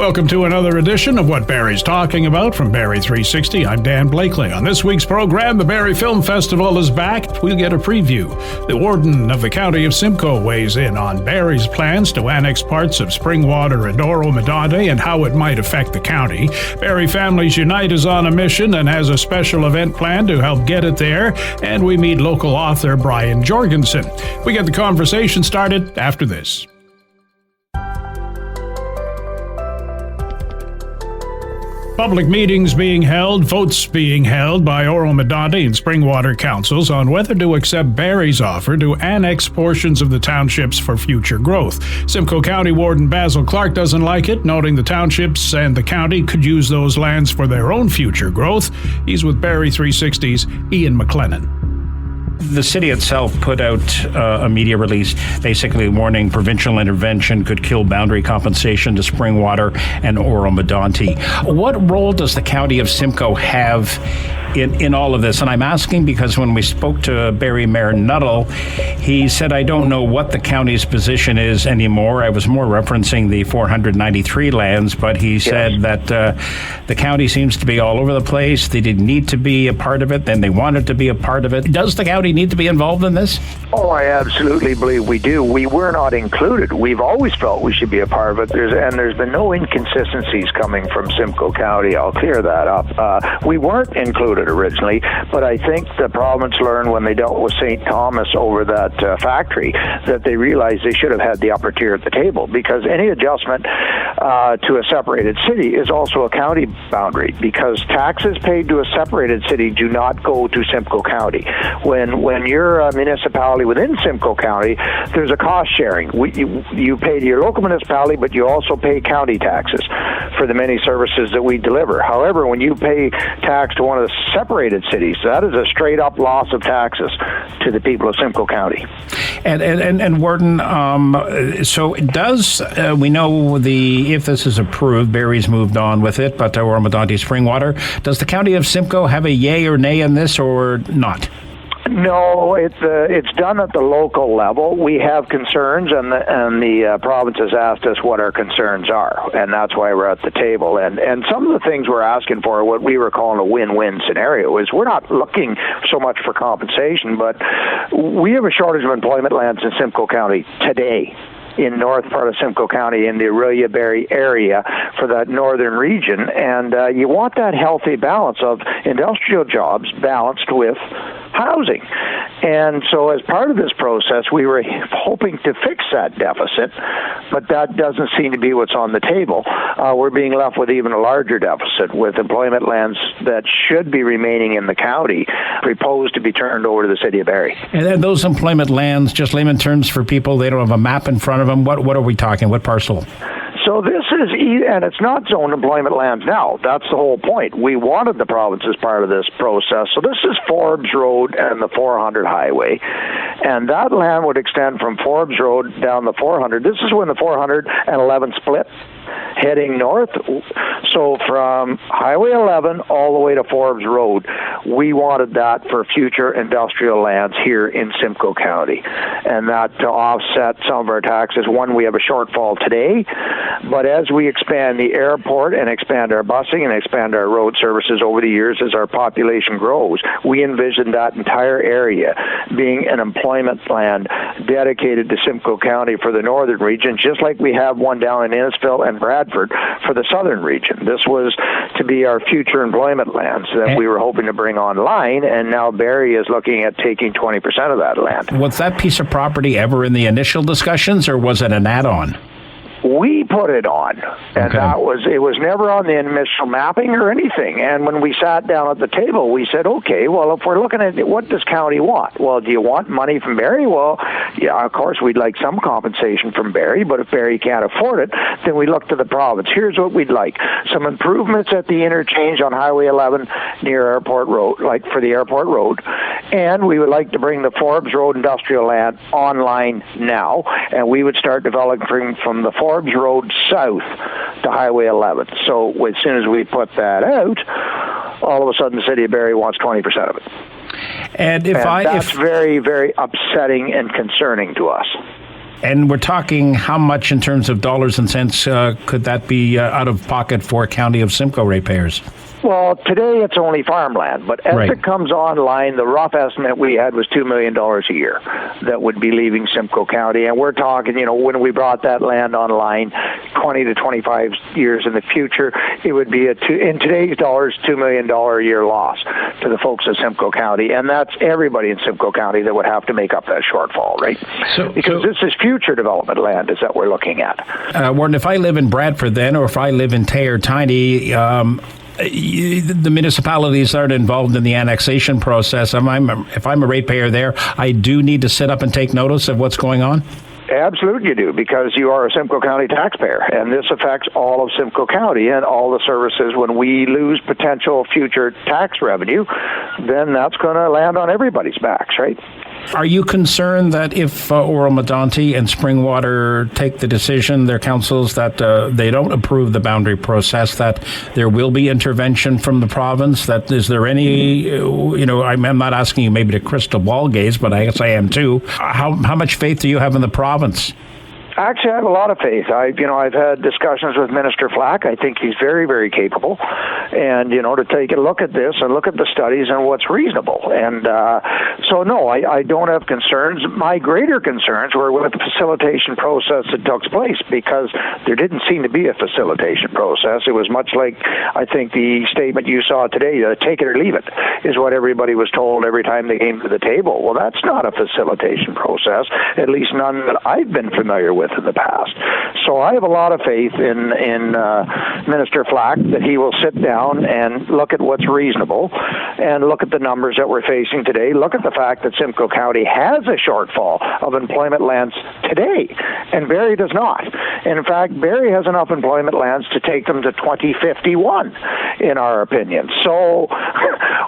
Welcome to another edition of What Barrie's Talking About from Barrie 360. I'm Dan Blakeley. On this week's program, the Barrie Film Festival is back. We'll get a preview. The warden of the county of Simcoe weighs in on Barrie's plans to annex parts of Springwater and Oro-Medonte and how it might affect the county. Barrie Families Unite is on a mission and has a special event planned to help get it there. And we meet local author Brian Jorgensen. We get the conversation started after this. Public meetings being held, votes being held by Oro-Medonte and Springwater councils on whether to accept Barrie's offer to annex portions of the townships for future growth. Simcoe County Warden Basil Clark doesn't like it, noting the townships and the county could use those lands for their own future growth. He's with Barrie 360's Ian McLennan. The city itself put out a media release basically warning provincial intervention could kill boundary compensation to Springwater and Oro-Medonte. What role does the county of Simcoe have in all of this? And I'm asking because when we spoke to Barrie Mayor Nuttall, he said, I don't know what the county's position is anymore. I was more referencing the 493 lands, but he said that the county seems to be all over the place. They didn't need to be a part of it, then they wanted to be a part of it. Does the county need to be involved in this? Oh, I absolutely believe we do. We were not included. We've always felt we should be a part of it. There's been no inconsistencies coming from Simcoe County. I'll clear that up. We weren't included originally, but I think the province learned when they dealt with St. Thomas over that factory that they realized they should have had the upper tier at the table, because any adjustment to a separated city is also a county boundary, because taxes paid to a separated city do not go to Simcoe County. When you're a municipality within Simcoe County, there's a cost sharing. You pay to your local municipality, but you also pay county taxes for the many services that we deliver. However, when you pay tax to one of the separated cities, that is a straight up loss of taxes to the people of Simcoe County. And Warden, so does we know if this is approved, Barrie's moved on with it, but Oro-Medonte, Springwater, does the county of Simcoe have a yay or nay in this or not? No, it's done at the local level. We have concerns, and the province has asked us what our concerns are, and that's why we're at the table. And some of the things we're asking for, what we were calling a win-win scenario, is we're not looking so much for compensation, but we have a shortage of employment lands in Simcoe County today, in north part of Simcoe County, in the Aurelia-Barrie area for that northern region. And you want that healthy balance of industrial jobs balanced with housing. And so as part of this process, we were hoping to fix that deficit, but that doesn't seem to be what's on the table. We're being left with even a larger deficit, with employment lands that should be remaining in the county proposed to be turned over to the city of Barrie. And then those employment lands, just layman terms for people, they don't have a map in front of them. What are we talking? What parcel? So this is, and it's not zoned employment lands now. That's the whole point. We wanted the province as part of this process. So this is Forbes Road and the 400 highway. And that land would extend from Forbes Road down the 400. This is when the 411 split, heading north. So from Highway 11 all the way to Forbes Road, we wanted that for future industrial lands here in Simcoe County. And that to offset some of our taxes. One, we have a shortfall today, but as we expand the airport and expand our busing and expand our road services over the years as our population grows, we envision that entire area being an employment land dedicated to Simcoe County for the northern region, just like we have one down in Innisfil and Bradford for the southern region. This was to be our future employment lands that we were hoping to bring online, and now Barrie is looking at taking 20% of that land. Was that piece of property ever in the initial discussions, or was it an add-on? We put it on, and it was never on the initial mapping or anything. And when we sat down at the table, we said, okay, well, if we're looking at what does county want? Well, do you want money from Barrie? Well, yeah, of course, we'd like some compensation from Barrie, but if Barrie can't afford it, then we look to the province. Here's what we'd like. Some improvements at the interchange on Highway 11 near Airport Road, like for the Airport Road, and we would like to bring the Forbes Road industrial land online now, and we would start developing from the Forbes Road south to Highway 11. So as soon as we put that out, all of a sudden the city of Barrie wants 20% of it. And that's very, very upsetting and concerning to us. And we're talking how much in terms of dollars and cents could that be out of pocket for County of Simcoe ratepayers? Well, today it's only farmland, but as Right. it comes online, the rough estimate we had was $2 million a year that would be leaving Simcoe County. And we're talking, when we brought that land online 20 to 25 years in the future, it would be, in today's dollars, $2 million a year loss to the folks of Simcoe County. And that's everybody in Simcoe County that would have to make up that shortfall, right? Because this is future development land is that we're looking at. Warren, if I live in Bradford then, or if I live in Tay or Tiny, the municipalities aren't involved in the annexation process. If I'm a ratepayer there, I do need to sit up and take notice of what's going on? Absolutely you do, because you are a Simcoe County taxpayer, and this affects all of Simcoe County and all the services. When we lose potential future tax revenue, then that's going to land on everybody's backs, right? Are you concerned that if Oromadanti and Springwater take the decision, their councils, that they don't approve the boundary process, that there will be intervention from the province? That is there any, I'm not asking you maybe to crystal ball gaze, but I guess I am too. How much faith do you have in the province? Actually, I have a lot of faith. I've had discussions with Minister Flack. I think he's very, very capable, and to take a look at this and look at the studies and what's reasonable. And so, no, I don't have concerns. My greater concerns were with the facilitation process that took place, because there didn't seem to be a facilitation process. It was much like, I think, the statement you saw today, take it or leave it, is what everybody was told every time they came to the table. Well, that's not a facilitation process, at least none that I've been familiar with in the past. So I have a lot of faith in Minister Flack that he will sit down and look at what's reasonable and look at the numbers that we're facing today. Look at the fact that Simcoe County has a shortfall of employment lands today, and Barrie does not. And in fact, Barrie has enough employment lands to take them to 2051, in our opinion. So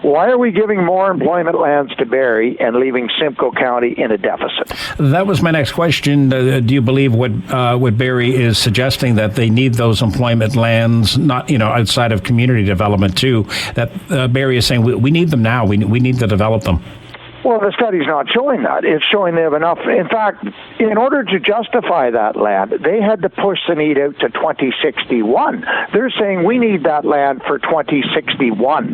why are we giving more employment lands to Barrie and leaving Simcoe County in a deficit? That was my next question. Do you believe what Barrie is suggesting, that they need those employment lands, not outside of community development too? That Barrie is saying we need them now. We need to develop them. Well, the study's not showing that. It's showing they have enough. In fact, in order to justify that land, they had to push the need out to 2061. They're saying we need that land for 2061,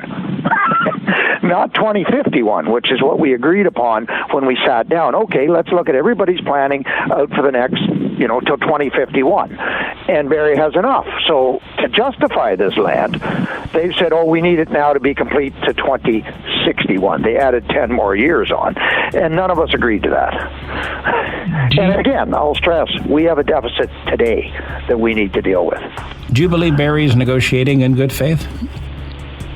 not 2051, which is what we agreed upon when we sat down. Okay, let's look at everybody's planning out for the next, till 2051. And Barrie has enough. So to justify this land, they've said, we need it now to be complete to 2061. They added 10 more years on, and none of us agreed to that. And again, I'll stress, we have a deficit today that we need to deal with. Do you believe Barrie is negotiating in good faith?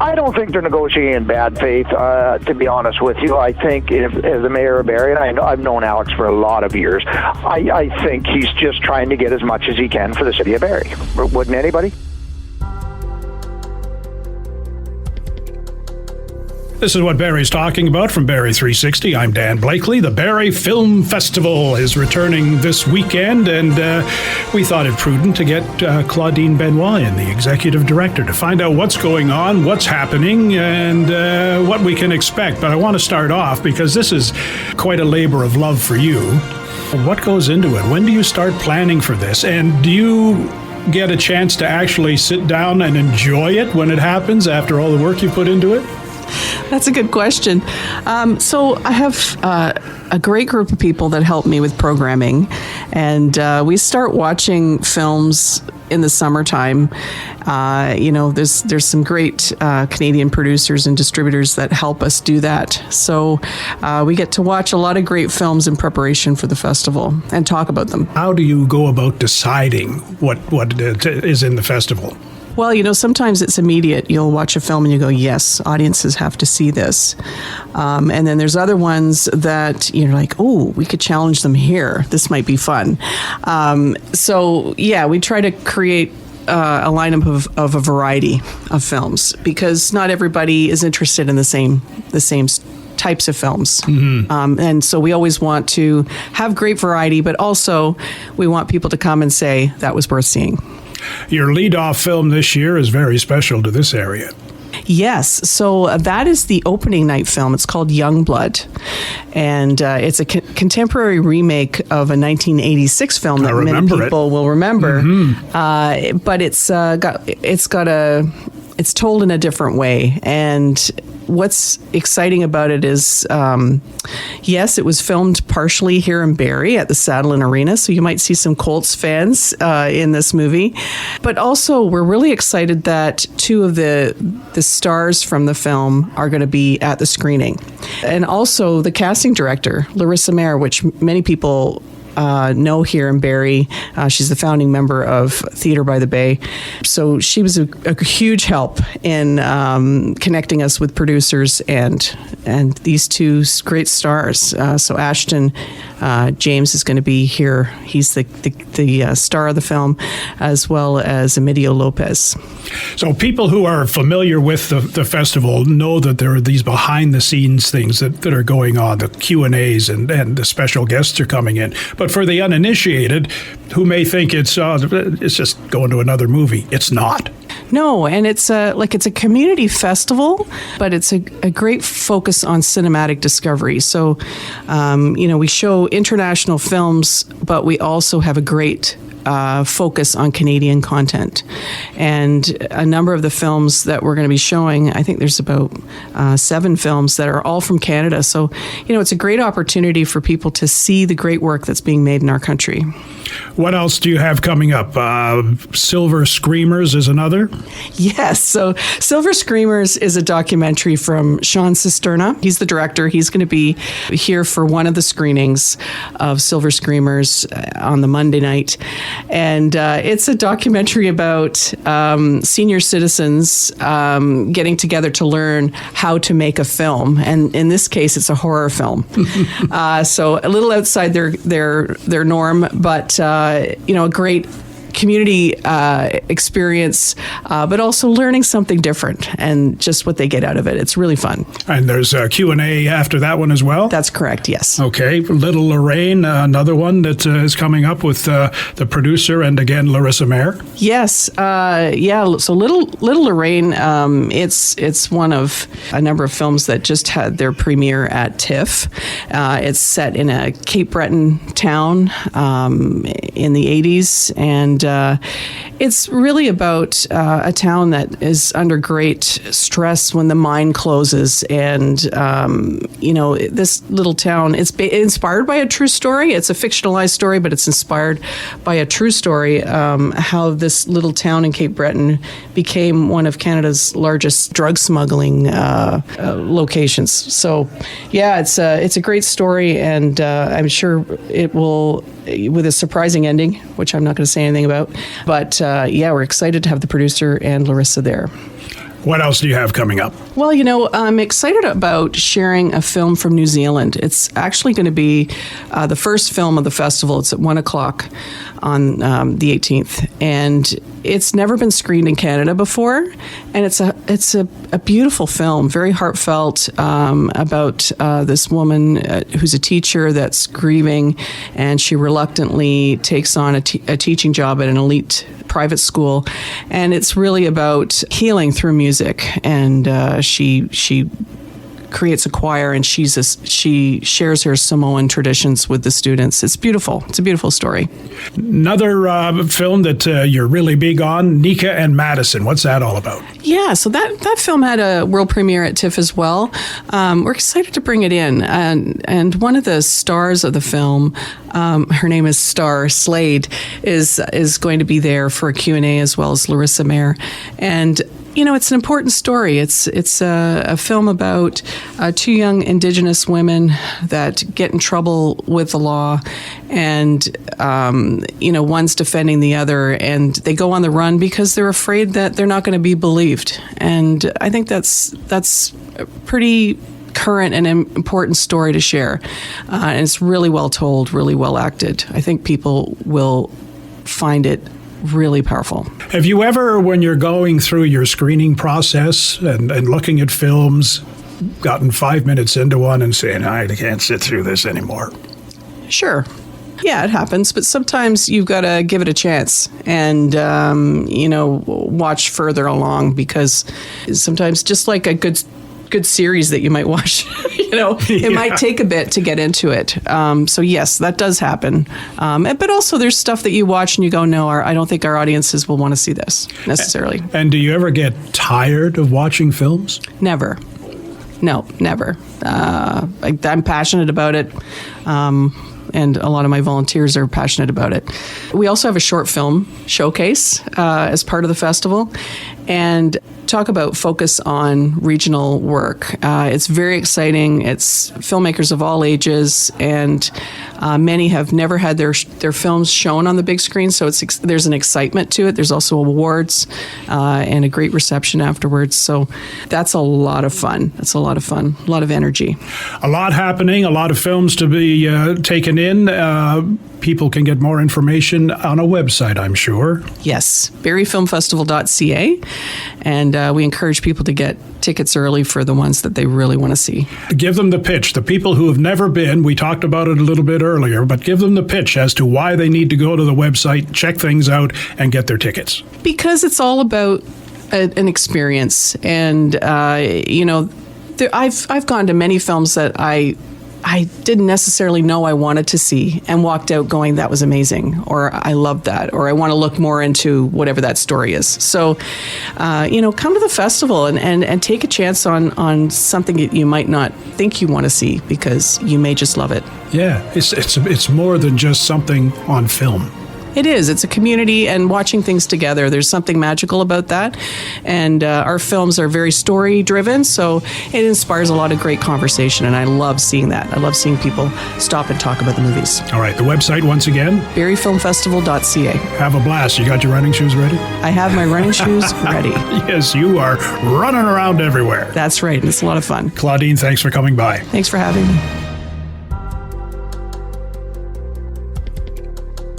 I don't think they're negotiating in bad faith, to be honest with you. I think as the mayor of Barrie, and I've known Alex for a lot of years, I think he's just trying to get as much as he can for the city of Barrie. Wouldn't anybody? This is what Barrie's talking about from Barrie 360. I'm Dan Blakeley. The Barrie Film Festival is returning this weekend, and we thought it prudent to get Claudine Benoit in, the executive director, to find out what's going on, what's happening, and what we can expect. But I want to start off, because this is quite a labor of love for you. What goes into it? When do you start planning for this? And do you get a chance to actually sit down and enjoy it when it happens after all the work you put into it? That's a good question. So I have a great group of people that help me with programming, and we start watching films in the summertime. There's some great Canadian producers and distributors that help us do that. So we get to watch a lot of great films in preparation for the festival and talk about them. How do you go about deciding what is in the festival? Well, sometimes it's immediate. You'll watch a film and you go, yes, audiences have to see this. And then there's other ones that you're like, we could challenge them here. This might be fun. We try to create a lineup of a variety of films, because not everybody is interested in the same types of films. Mm-hmm. And so we always want to have great variety, but also we want people to come and say that was worth seeing. Your lead-off film this year is very special to this area. Yes. So that is the opening night film. It's called Youngblood. And it's a contemporary remake of a 1986 film that many people will remember. But it's told in a different way. And what's exciting about it is, yes, it was filmed partially here in Barrie at the Saddlein Arena, so you might see some Colts fans in this movie. But also, we're really excited that two of the stars from the film are going to be at the screening. And also, the casting director, Larissa Mayer, which many people know here in Barrie. She's the founding member of Theatre by the Bay. So she was a huge help in connecting us with producers and these two great stars. So Ashton James is going to be here. He's the star of the film, as well as Emilio Lopez. So people who are familiar with the festival know that there are these behind-the-scenes things that are going on, the Q&As and the special guests are coming in. But for the uninitiated, who may think it's just going to another movie, it's not. No, and it's a community festival, but it's a great focus on cinematic discovery. So, we show international films, but we also have a great focus on Canadian content. And a number of the films that we're going to be showing, I think there's about 7 films that are all from Canada. So, it's a great opportunity for people to see the great work that's being made in our country. What else do you have coming up? Silver Screamers is another? Yes. So Silver Screamers is a documentary from Sean Cisterna. He's the director. He's going to be here for one of the screenings of Silver Screamers on the Monday night. And it's a documentary about senior citizens getting together to learn how to make a film. And in this case, it's a horror film. So a little outside their norm, but a great community experience, but also learning something different and just what they get out of it. It's really fun. And there's a Q&A after that one as well? That's correct, yes. Okay. Little Lorraine, another one that is coming up with the producer and, again, Larissa Mayer? Yes. So Little Lorraine, it's one of a number of films that just had their premiere at TIFF. It's set in a Cape Breton town in the 80s, and it's really about a town that is under great stress when the mine closes. And, this little town, it's inspired by a true story. It's a fictionalized story, but it's inspired by a true story, how this little town in Cape Breton became one of Canada's largest drug smuggling locations. So, yeah, it's a great story, and I'm sure it will, with a surprising ending, which I'm not going to say anything about. But we're excited to have the producer and Larissa there. What else do you have coming up? Well, I'm excited about sharing a film from New Zealand. It's actually going to be the first film of the festival. It's at 1:00 on the 18th. And it's never been screened in Canada before. And it's a beautiful film, very heartfelt, about this woman who's a teacher that's grieving, and she reluctantly takes on a teaching job at an elite private school. And it's really about healing through music. And she creates a choir, and she shares her Samoan traditions with the students. It's beautiful. It's a beautiful story. Another film that you're really big on, Nika and Madison. What's that all about? Yeah, so that film had a world premiere at TIFF as well. We're excited to bring it in, and one of the stars of the film, her name is Star Slade, is going to be there for a Q&A, as well as Larissa Mayer. And it's an important story. It's a film about 2 young Indigenous women that get in trouble with the law, and one's defending the other, and they go on the run because they're afraid that they're not going to be believed. And I think that's a pretty current and important story to share, and it's really well told, really well acted. I think people will find it really powerful. Have you ever, when you're going through your screening process and looking at films, gotten 5 minutes into one and saying, I can't sit through this anymore? Sure. Yeah, it happens, but sometimes you've got to give it a chance and, watch further along, because sometimes, just like a good series that you might watch, it might take a bit to get into it. So yes, that does happen. But also there's stuff that you watch and you go, no, I don't think our audiences will want to see this necessarily. And do you ever get tired of watching films? Never. No, never. I'm passionate about it. And a lot of my volunteers are passionate about it. We also have a short film showcase as part of the festival, and talk about focus on regional work. It's very exciting. It's filmmakers of all ages, and many have never had their films shown on the big screen, so there's an excitement to it. There's also awards and a great reception afterwards, so that's a lot of fun. That's a lot of fun, a lot of energy. A lot happening, a lot of films to be taken in. People can get more information on a website, I'm sure. Yes, barriefilmfestival.ca, and we encourage people to get tickets early for the ones that they really want to see. Give them the pitch. The people who have never been, we talked about it a little bit earlier, but give them the pitch as to why they need to go to the website, check things out, and get their tickets. Because it's all about an experience, and I've gone to many films that I didn't necessarily know I wanted to see, and walked out going, that was amazing, or I loved that, or I want to look more into whatever that story is. So, come to the festival and take a chance on something that you might not think you want to see, because you may just love it. Yeah, it's more than just something on film. It is. It's a community, and watching things together. There's something magical about that. And our films are very story-driven, so it inspires a lot of great conversation, and I love seeing that. I love seeing people stop and talk about the movies. All right, the website once again? barriefilmfestival.ca. Have a blast. You got your running shoes ready? I have my running shoes ready. Yes, you are running around everywhere. That's right. It's a lot of fun. Claudine, thanks for coming by. Thanks for having me.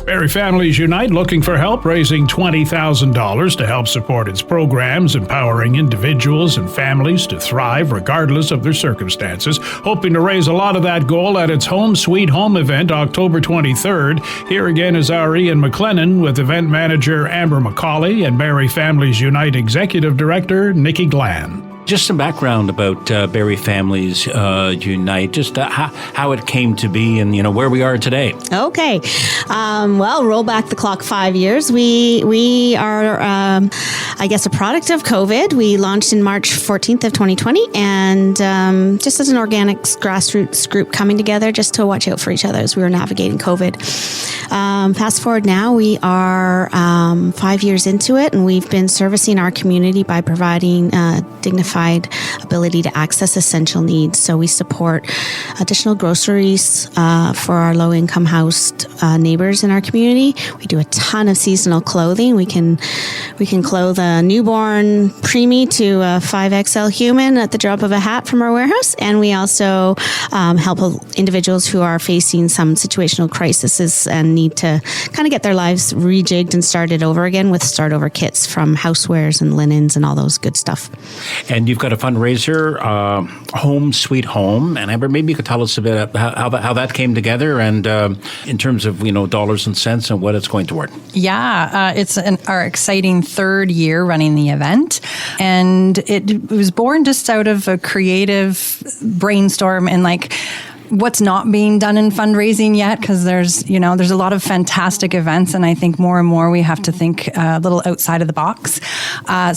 Barrie Families Unite looking for help, raising $20,000 to help support its programs, empowering individuals and families to thrive regardless of their circumstances. Hoping to raise a lot of that goal at its Home Sweet Home event, October 23rd. Here again is our Ian McLennan with event manager Amber McCauley and Barrie Families Unite Executive Director Nikki Glann. Just some background about Barrie Families Unite, just how it came to be and, where we are today. Okay. Roll back the clock 5 years. We are, a product of COVID. We launched in March 14th of 2020, and just as an organic grassroots group coming together just to watch out for each other as we were navigating COVID. Fast forward now, we are 5 years into it, and we've been servicing our community by providing dignified ability to access essential needs. So we support additional groceries for our low-income housed neighbors in our community. We do a ton of seasonal clothing. We can clothe a newborn preemie to a 5XL human at the drop of a hat from our warehouse. And we also help individuals who are facing some situational crises and need to kind of get their lives rejigged and started over again with start-over kits from housewares and linens and all those good stuff. And you've got a fundraiser, Home Sweet Home, and Amber, maybe you could tell us a bit about how that came together, and in terms of dollars and cents and what it's going toward. Yeah, it's our exciting third year running the event, and it was born just out of a creative brainstorm and what's not being done in fundraising yet, because there's a lot of fantastic events, and I think more and more we have to think a little outside of the box.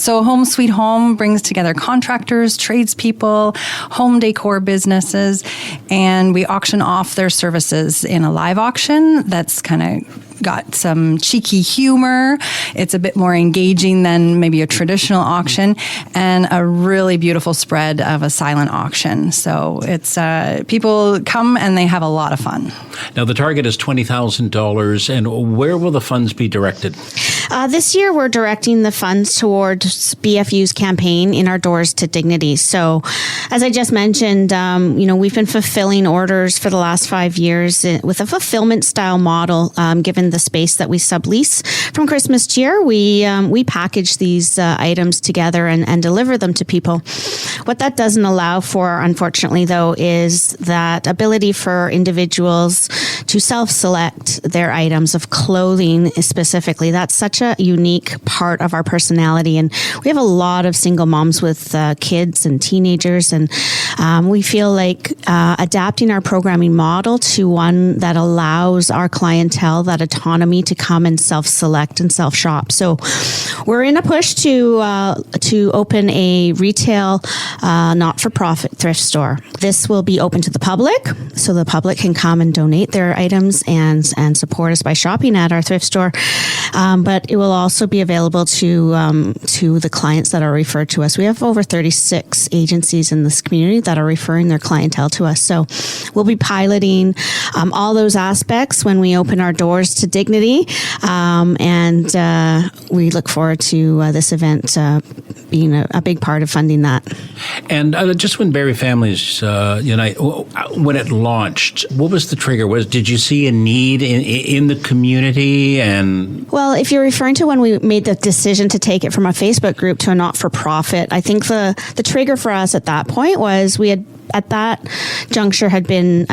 So Home Sweet Home brings together contractors, tradespeople, home decor businesses, and we auction off their services in a live auction that's kind of got some cheeky humor. It's a bit more engaging than maybe a traditional auction, and a really beautiful spread of a silent auction. So it's people come and they have a lot of fun. Now the target is $20,000, and where will the funds be directed? This year we're directing the funds towards BFU's campaign In Our Doors to Dignity. So as I just mentioned, we've been fulfilling orders for the last 5 years with a fulfillment style model, given the space that we sublease. From Christmas cheer, we package these items together and deliver them to people. What that doesn't allow for, unfortunately, though, is that ability for individuals to self-select their items of clothing specifically. That's such a unique part of our personality. And we have a lot of single moms with kids and teenagers. And we feel like adapting our programming model to one that allows our clientele that autonomy to come and self-select and self-shop. So we're in a push to open a retail not-for-profit thrift store. This will be open to the public, so the public can come and donate their items and support us by shopping at our thrift store. But it will also be available to the clients that are referred to us. We have over 36 agencies in this community that are referring their clientele to us. So we'll be piloting all those aspects when we open our doors to Dignity, and we look forward to this event being a big part of funding that. And just when Barrie Families Unite, when it launched, what was the trigger? Did you see a need in the community? And well, if you're referring to when we made the decision to take it from a Facebook group to a not-for-profit, I think the trigger for us at that point was we had at that juncture had been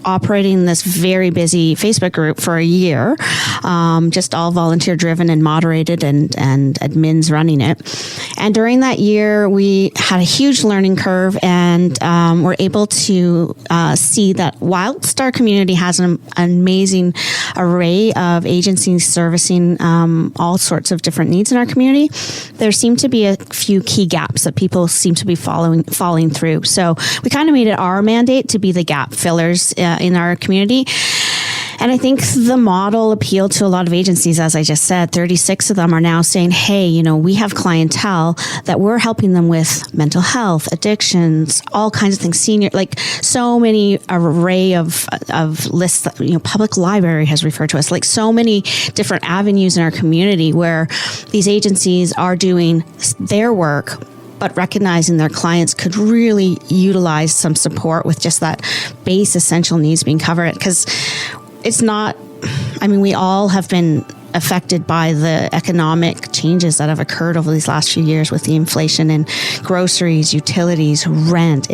operating this very busy Facebook group for a year, just all volunteer driven and moderated and admins running it. And during that year, we had a huge learning curve and were able to see that whilst our community has an amazing array of agencies servicing all sorts of different needs in our community, there seemed to be a few key gaps that people seem to be falling through. So we kind of made it our mandate to be the gap fillers in our community. And I think the model appealed to a lot of agencies. As I just said, 36 of them are now saying, hey, we have clientele that we're helping them with mental health, addictions, all kinds of things, senior, like so many array of lists that, public library has referred to us, like so many different avenues in our community where these agencies are doing their work, but recognizing their clients could really utilize some support with just that base essential needs being covered. Because it's not, we all have been affected by the economic changes that have occurred over these last few years with the inflation in groceries, utilities, rent.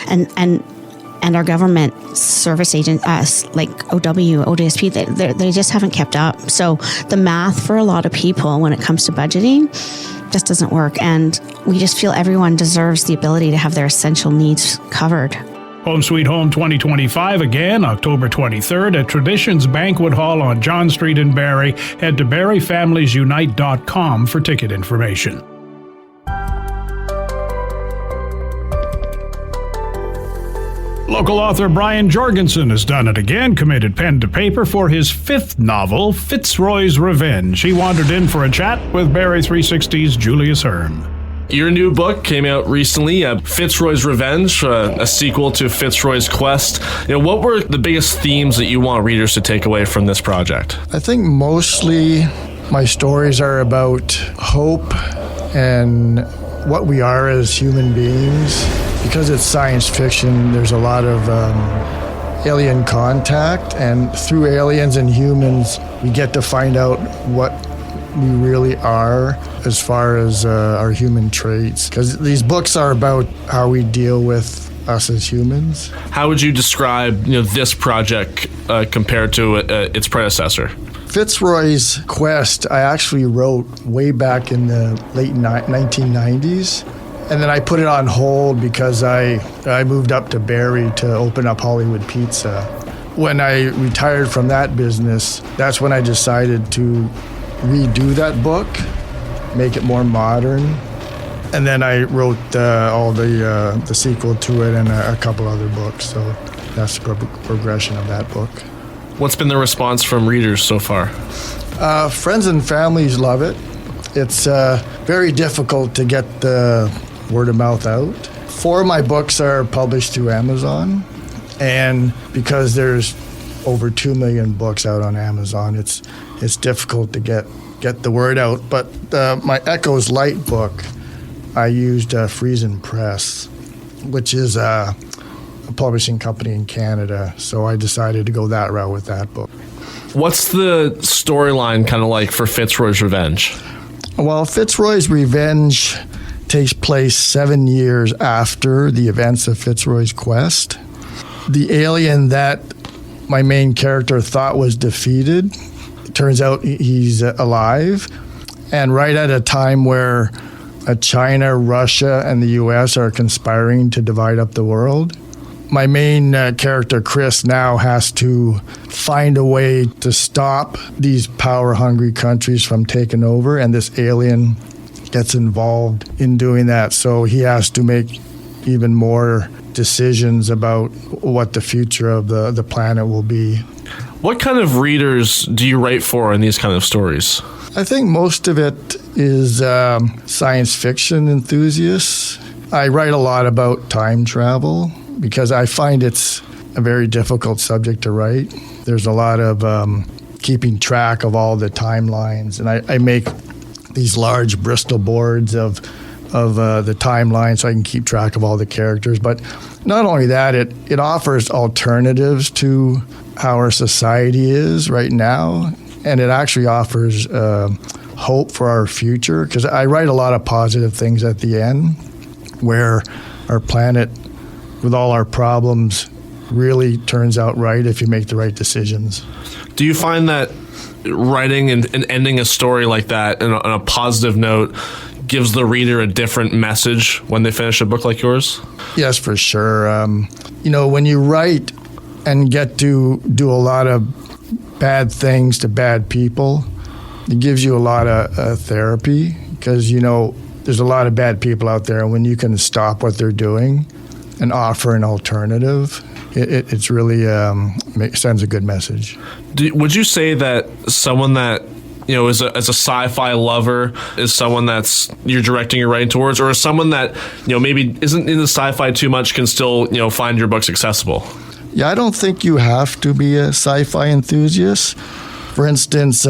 And our government service agents, like OW, ODSP, they just haven't kept up. So the math for a lot of people when it comes to budgeting just doesn't work. And we just feel everyone deserves the ability to have their essential needs covered. Home Sweet Home 2025 again, October 23rd at Traditions Banquet Hall on John Street in Barrie. Head to barriefamiliesunite.com for ticket information. Local author Brian Jorgensen has done it again, committed pen to paper for his fifth novel, Fitzroy's Revenge. He wandered in for a chat with Barrie 360's Julius Hearn. Your new book came out recently, Fitzroy's Revenge, a sequel to Fitzroy's Quest. What were the biggest themes that you want readers to take away from this project? I think mostly my stories are about hope and what we are as human beings. Because it's science fiction, there's a lot of alien contact, and through aliens and humans, we get to find out what we really are as far as our human traits. Because these books are about how we deal with us as humans. How would you describe this project compared to its predecessor? Fitzroy's Quest, I actually wrote way back in the late 1990s. And then I put it on hold because I moved up to Barrie to open up Hollywood Pizza. When I retired from that business, that's when I decided to redo that book, make it more modern. And then I wrote all the sequel to it and a couple other books. So that's the progression of that book. What's been the response from readers so far? Friends and families love it. It's very difficult to get the word of mouth out. 4 of my books are published through Amazon, and because there's over 2 million books out on Amazon, it's difficult to get the word out. But my Echoes Light book, I used Friesen Press, which is a publishing company in Canada, so I decided to go that route with that book. What's the storyline kind of like for Fitzroy's Revenge? Well, Fitzroy's Revenge takes place 7 years after the events of Fitzroy's Quest. The alien that my main character thought was defeated. It turns out he's alive. And right at a time where China, Russia, and the U.S. are conspiring to divide up the world, my main character, Chris, now has to find a way to stop these power-hungry countries from taking over, and this alien gets involved in doing that. So he has to make even more decisions about what the future of the planet will be. What kind of readers do you write for in these kind of stories? I think most of it is science fiction enthusiasts. I write a lot about time travel because I find it's a very difficult subject to write. There's a lot of keeping track of all the timelines, and I make these large Bristol boards of the timeline so I can keep track of all the characters. But not only that, it offers alternatives to how our society is right now, and it actually offers hope for our future, because I write a lot of positive things at the end where our planet, with all our problems, really turns out right if you make the right decisions. Do you find that writing and ending a story like that on a positive note gives the reader a different message when they finish a book like yours? Yes, for sure. When you write and get to do a lot of bad things to bad people, it gives you a lot of therapy, because, there's a lot of bad people out there, and when you can stop what they're doing and offer an alternative, it's really sends a good message. Would you say that someone that as a sci-fi lover is someone that's you're directing your writing towards, or is someone that maybe isn't into sci-fi too much can still find your books accessible? Yeah, I don't think you have to be a sci-fi enthusiast. For instance,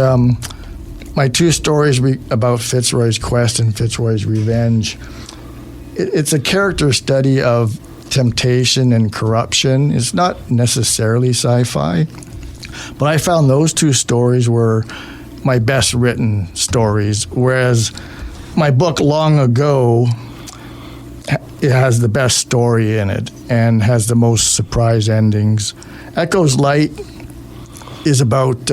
my two stories about Fitzroy's Quest and Fitzroy's Revenge, it's a character study of temptation and corruption. It's not necessarily sci-fi, but I found those two stories were my best written stories, whereas my book Long Ago, it has the best story in it and has the most surprise endings. Echo's Light is about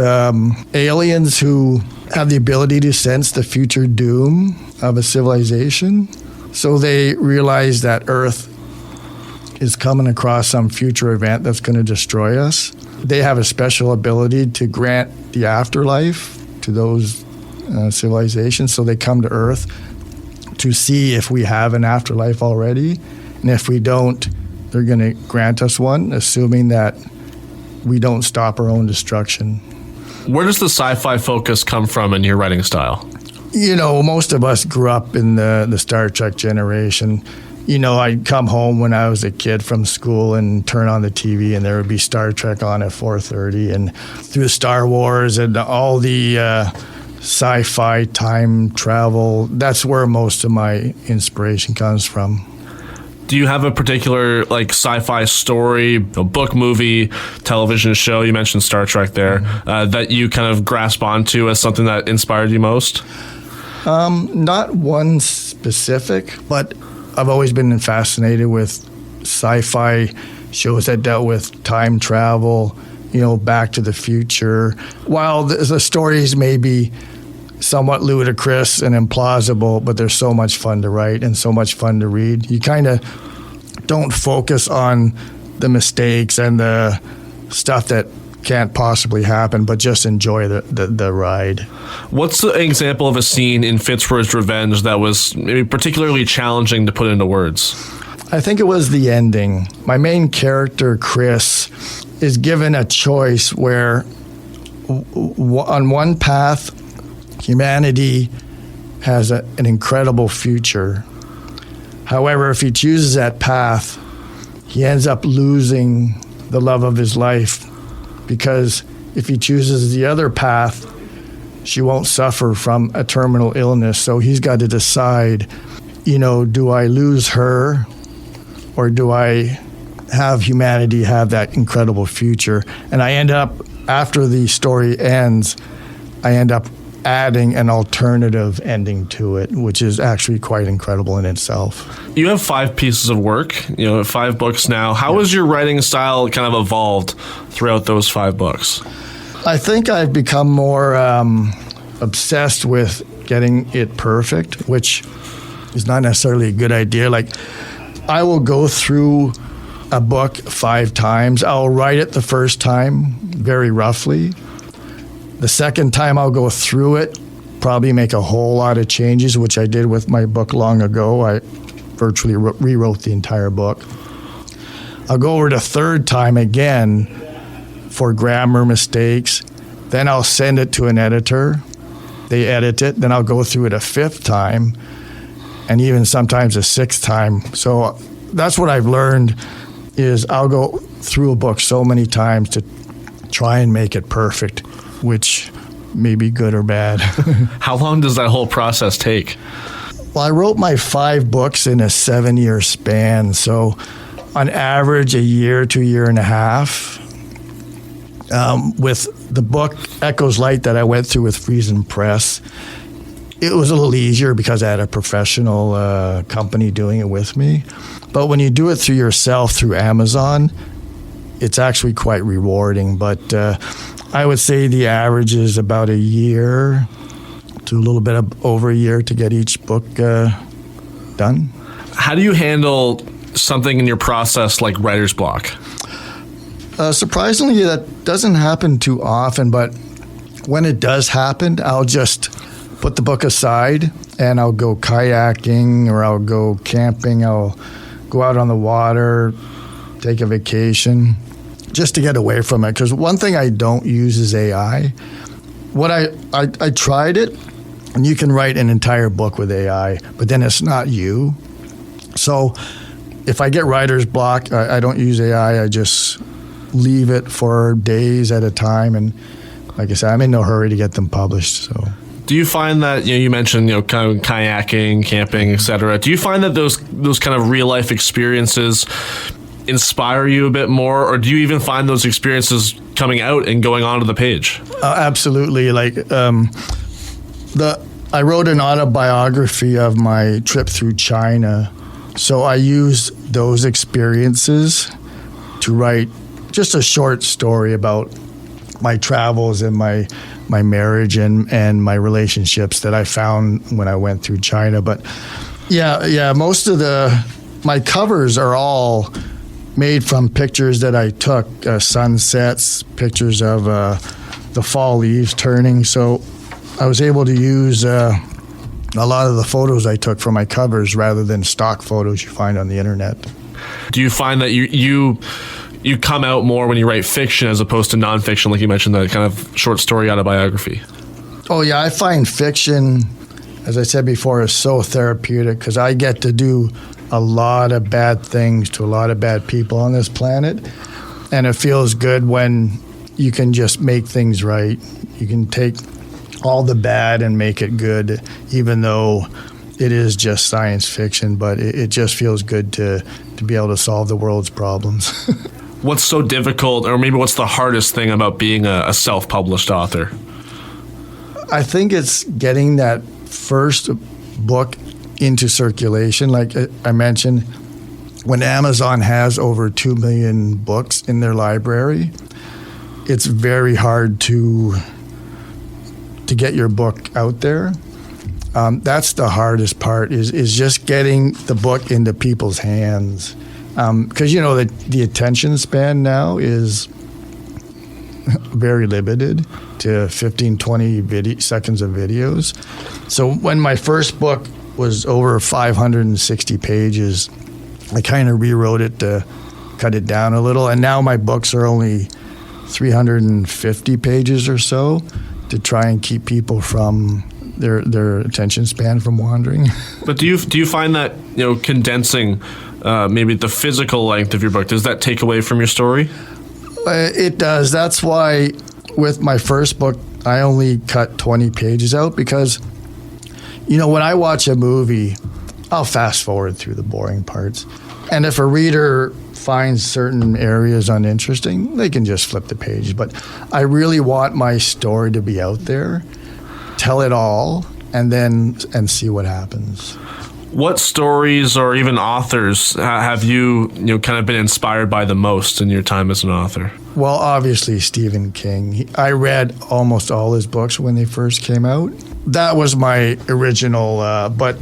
aliens who have the ability to sense the future doom of a civilization. So they realize that Earth is coming across some future event that's going to destroy us. They have a special ability to grant the afterlife to those civilizations. So they come to Earth to see if we have an afterlife already. And if we don't, they're going to grant us one, assuming that we don't stop our own destruction. Where does the sci-fi focus come from in your writing style? Most of us grew up in the Star Trek generation. I'd come home when I was a kid from school and turn on the TV, and there would be Star Trek on at 4:30, and through Star Wars and all the sci-fi time travel, that's where most of my inspiration comes from. Do you have a particular sci-fi story, a book, movie, television show, you mentioned Star Trek there, that you kind of grasp onto as something that inspired you most? Not one specific, but I've always been fascinated with sci-fi shows that dealt with time travel, Back to the Future. While the stories may be somewhat ludicrous and implausible, but they're so much fun to write and so much fun to read. You kind of don't focus on the mistakes and the stuff that can't possibly happen, but just enjoy the ride. What's an example of a scene in Fitzroy's Revenge that was maybe particularly challenging to put into words? I think it was the ending. My main character, Chris, is given a choice where on one path, humanity has an incredible future. However, if he chooses that path, he ends up losing the love of his life, because if he chooses the other path, she won't suffer from a terminal illness. So he's got to decide, do I lose her, or do I have humanity have that incredible future? And I end up, after the story ends, I end up adding an alternative ending to it, which is actually quite incredible in itself. You have 5 pieces of work, 5 books now. How has your writing style kind of evolved throughout those 5 books? I think I've become more obsessed with getting it perfect, which is not necessarily a good idea. Like, I will go through a book 5 times. I'll write it the first time very roughly. The second time I'll go through it, probably make a whole lot of changes, which I did with my book long ago. I virtually rewrote the entire book. I'll go over the third time again for grammar mistakes. Then I'll send it to an editor. They edit it. Then I'll go through it a 5th time, and even sometimes a 6th time. So that's what I've learned, is I'll go through a book so many times to try and make it perfect, which may be good or bad. How long does that whole process take? Well, I wrote my 5 books in a 7-year span. So on average, a year to a year and a half. With the book Echoes Light that I went through with Friesen Press, it was a little easier because I had a professional company doing it with me. But when you do it through yourself, through Amazon, it's actually quite rewarding. But I would say the average is about a year to a little bit over a year to get each book done. How do you handle something in your process like writer's block? Surprisingly, that doesn't happen too often, but when it does happen, I'll just put the book aside and I'll go kayaking or I'll go camping. I'll go out on the water, take a vacation, just to get away from it. Because one thing I don't use is AI. What I tried it, and you can write an entire book with AI, but then it's not you. So if I get writer's block, I don't use AI. I just leave it for days at a time, and like I said, I'm in no hurry to get them published. So, do you find that you mentioned kind of kayaking, camping, etc.? Do you find that those kind of real life experiences inspire you a bit more, or do you even find those experiences coming out and going onto the page? Absolutely. Like I wrote an autobiography of my trip through China, so I use those experiences to write just a short story about my travels and my marriage and my relationships that I found when I went through China. But yeah, most of my covers are all made from pictures that I took, sunsets, pictures of the fall leaves turning. So I was able to use a lot of the photos I took for my covers rather than stock photos you find on the internet. Do you find that you come out more when you write fiction as opposed to nonfiction, like you mentioned, the kind of short story autobiography? Oh, yeah, I find fiction, as I said before, is so therapeutic because I get to do a lot of bad things to a lot of bad people on this planet, and it feels good when you can just make things right. You can take all the bad and make it good, even though it is just science fiction, but it just feels good to be able to solve the world's problems. What's so difficult, or maybe what's the hardest thing about being a self-published author? I think it's getting that first book into circulation. Like I mentioned, when Amazon has over 2 million books in their library, it's very hard to get your book out there. That's the hardest part, is just getting the book into people's hands. Because, the attention span now is very limited to 15, 20 seconds of videos. So when my first book was over 560 pages, I kind of rewrote it to cut it down a little. And now my books are only 350 pages or so to try and keep people from their attention span from wandering. But do you find that, condensing maybe the physical length of your book, does that take away from your story? It does. That's why with my first book, I only cut 20 pages out because, when I watch a movie, I'll fast forward through the boring parts. And if a reader finds certain areas uninteresting, they can just flip the page. But I really want my story to be out there, tell it all, and see what happens. What stories or even authors have you kind of been inspired by the most in your time as an author? Well, obviously Stephen King. I read almost all his books when they first came out. That was my original, but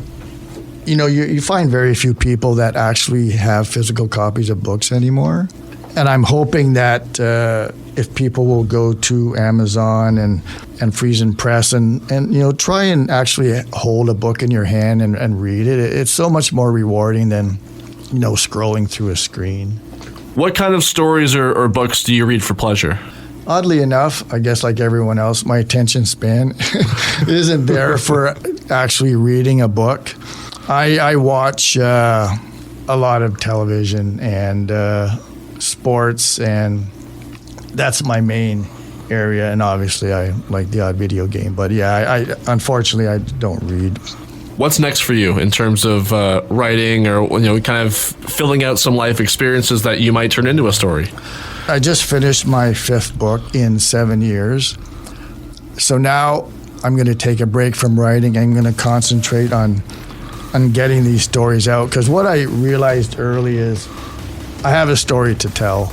you find very few people that actually have physical copies of books anymore. And I'm hoping that if people will go to Amazon and Friesen Press and try and actually hold a book in your hand and read it, it's so much more rewarding than scrolling through a screen. What kind of stories or books do you read for pleasure? Oddly enough, I guess like everyone else, my attention span isn't there for actually reading a book. I watch a lot of television and sports, and that's my main area. And obviously, I like the odd video game. But yeah, unfortunately, I don't read. What's next for you in terms of writing or kind of filling out some life experiences that you might turn into a story? I just finished my 5th book in 7 years. So now I'm going to take a break from writing. I'm going to concentrate on getting these stories out, because what I realized early is I have a story to tell,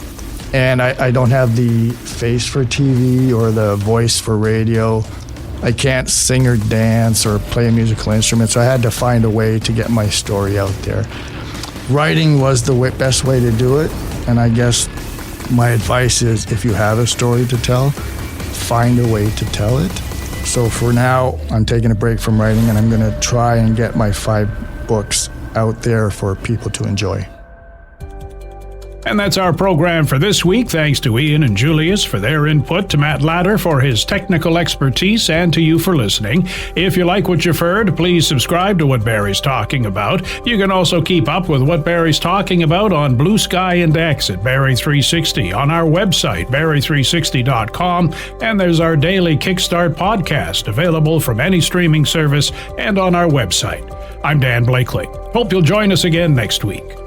and I don't have the face for TV or the voice for radio. I can't sing or dance or play a musical instrument, so I had to find a way to get my story out there. Writing was the best way to do it, and I guess my advice is if you have a story to tell, find a way to tell it. So for now, I'm taking a break from writing, and I'm going to try and get my 5 books out there for people to enjoy. And that's our program for this week. Thanks to Ian and Julius for their input, to Matt Latter for his technical expertise, and to you for listening. If you like what you've heard, please subscribe to What Barrie's Talking About. You can also keep up with What Barrie's Talking About on Blue Sky and X at Barrie 360, on our website, barrie360.com, and there's our daily Kickstart podcast, available from any streaming service and on our website. I'm Dan Blakeley. Hope you'll join us again next week.